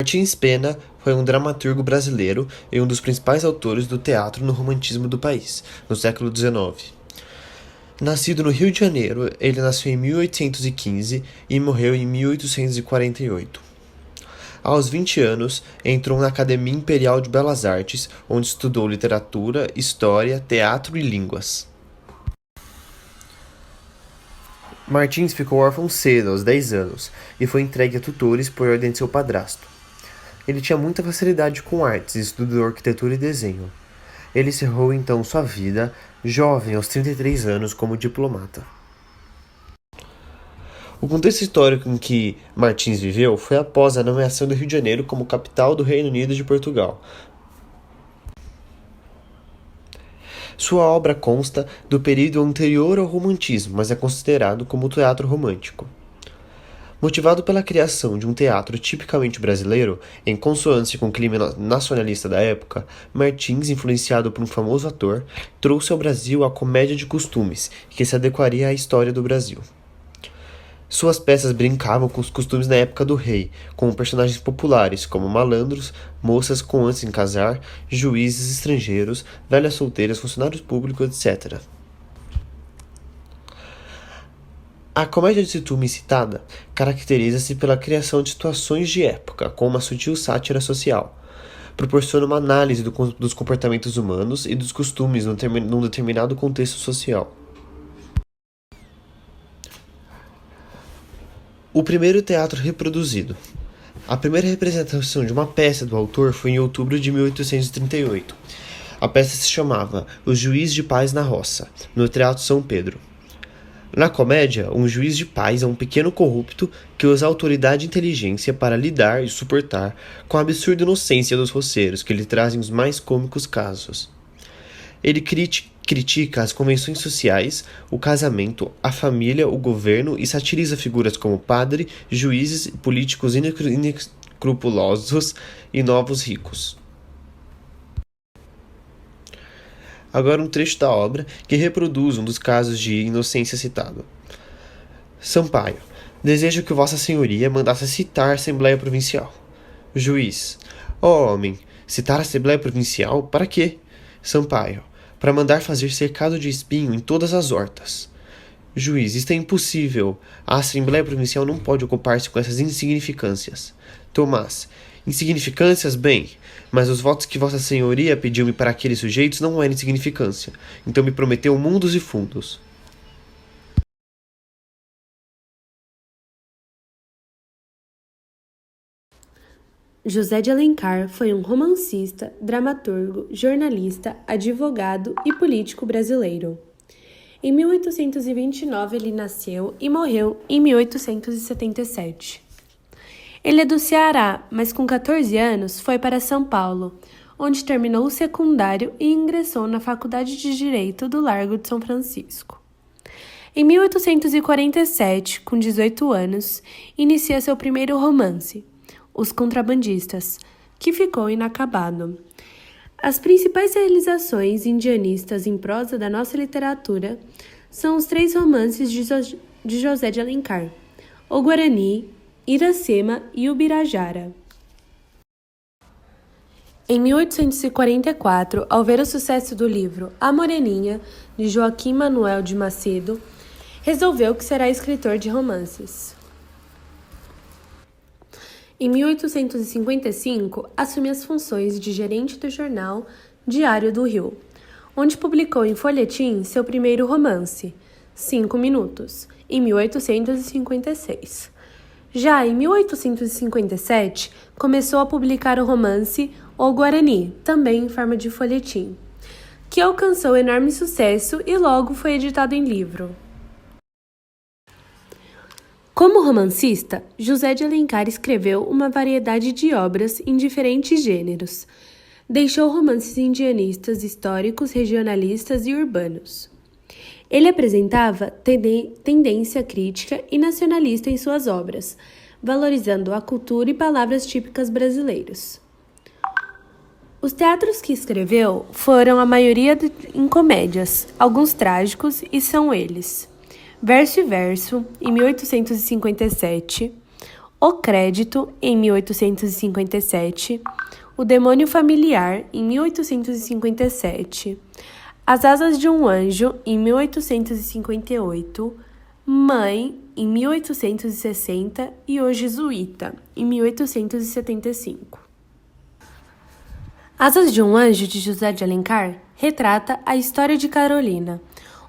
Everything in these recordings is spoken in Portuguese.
Martins Pena foi um dramaturgo brasileiro e um dos principais autores do teatro no romantismo do país, no século XIX. Nascido no Rio de Janeiro, ele nasceu em 1815 e morreu em 1848. Aos 20 anos, entrou na Academia Imperial de Belas Artes, onde estudou literatura, história, teatro e línguas. Martins ficou órfão cedo, aos 10 anos, e foi entregue a tutores por ordem de seu padrasto. Ele tinha muita facilidade com artes e estudou arquitetura e desenho. Ele encerrou então sua vida, jovem aos 33 anos, como diplomata. O contexto histórico em que Martins viveu foi após a nomeação do Rio de Janeiro como capital do Reino Unido de Portugal. Sua obra consta do período anterior ao romantismo, mas é considerado como teatro romântico. Motivado pela criação de um teatro tipicamente brasileiro, em consonância com o clima nacionalista da época, Martins, influenciado por um famoso ator, trouxe ao Brasil a comédia de costumes, que se adequaria à história do Brasil. Suas peças brincavam com os costumes da época do rei, com personagens populares como malandros, moças com antes em casar, juízes estrangeiros, velhas solteiras, funcionários públicos, etc. A comédia de costume citada caracteriza-se pela criação de situações de época, com uma sutil sátira social. Proporciona uma análise dos comportamentos humanos e dos costumes num determinado contexto social. O primeiro teatro reproduzido. A primeira representação de uma peça do autor foi em outubro de 1838. A peça se chamava O Juiz de Paz na Roça, no Teatro São Pedro. Na comédia, um juiz de paz é um pequeno corrupto que usa a autoridade e inteligência para lidar e suportar com a absurda inocência dos roceiros que lhe trazem os mais cômicos casos. Ele critica as convenções sociais, o casamento, a família, o governo e satiriza figuras como padre, juízes, políticos inescrupulosos e novos ricos. Agora um trecho da obra que reproduz um dos casos de inocência citado. Sampaio. Desejo que Vossa Senhoria mandasse citar a Assembleia Provincial. Juiz. Ó homem, citar a Assembleia Provincial? Para quê? Sampaio. Para mandar fazer cercado de espinho em todas as hortas. Juiz, isto é impossível. A Assembleia Provincial não pode ocupar-se com essas insignificâncias. Tomás, insignificâncias, bem, mas os votos que Vossa Senhoria pediu-me para aqueles sujeitos não eram insignificância, então me prometeu mundos e fundos. José de Alencar foi um romancista, dramaturgo, jornalista, advogado e político brasileiro. Em 1829 ele nasceu e morreu em 1877. Ele é do Ceará, mas com 14 anos foi para São Paulo, onde terminou o secundário e ingressou na Faculdade de Direito do Largo de São Francisco. Em 1847, com 18 anos, inicia seu primeiro romance, Os Contrabandistas, que ficou inacabado. As principais realizações indianistas em prosa da nossa literatura são os 3 romances de José de Alencar, O Guarani, Iracema e Ubirajara. Em 1844, ao ver o sucesso do livro A Moreninha, de Joaquim Manuel de Macedo, resolveu que será escritor de romances. Em 1855, assume as funções de gerente do jornal Diário do Rio, onde publicou em folhetim seu primeiro romance, 5 Minutos, em 1856. Já em 1857, começou a publicar o romance O Guarani, também em forma de folhetim, que alcançou enorme sucesso e logo foi editado em livro. Como romancista, José de Alencar escreveu uma variedade de obras em diferentes gêneros. Deixou romances indianistas, históricos, regionalistas e urbanos. Ele apresentava tendência crítica e nacionalista em suas obras, valorizando a cultura e palavras típicas brasileiras. Os teatros que escreveu foram a maioria em comédias, alguns trágicos, e são eles: Verso e Verso, em 1857, O Crédito, em 1857, O Demônio Familiar, em 1857, As Asas de um Anjo, em 1858, Mãe, em 1860 e O Jesuíta, em 1875. Asas de um Anjo, de José de Alencar, retrata a história de Carolina,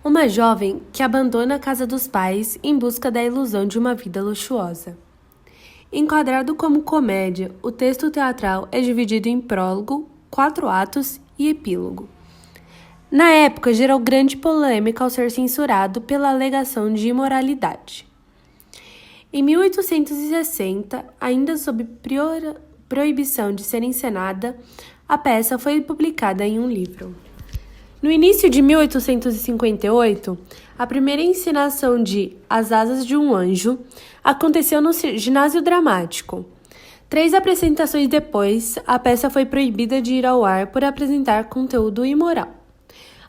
uma jovem que abandona a casa dos pais em busca da ilusão de uma vida luxuosa. Enquadrado como comédia, o texto teatral é dividido em prólogo, 4 atos e epílogo. Na época, gerou grande polêmica ao ser censurado pela alegação de imoralidade. Em 1860, ainda sob proibição de ser encenada, a peça foi publicada em um livro. No início de 1858, a primeira encenação de As Asas de um Anjo aconteceu no Ginásio Dramático. 3 apresentações depois, a peça foi proibida de ir ao ar por apresentar conteúdo imoral.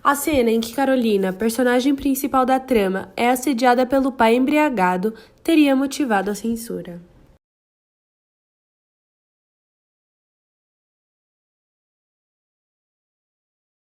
A cena em que Carolina, personagem principal da trama, é assediada pelo pai embriagado, teria motivado a censura.